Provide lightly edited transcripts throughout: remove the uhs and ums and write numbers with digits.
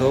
2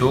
2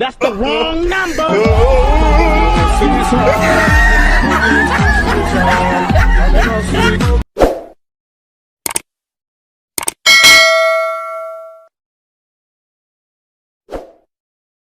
That's the wrong number.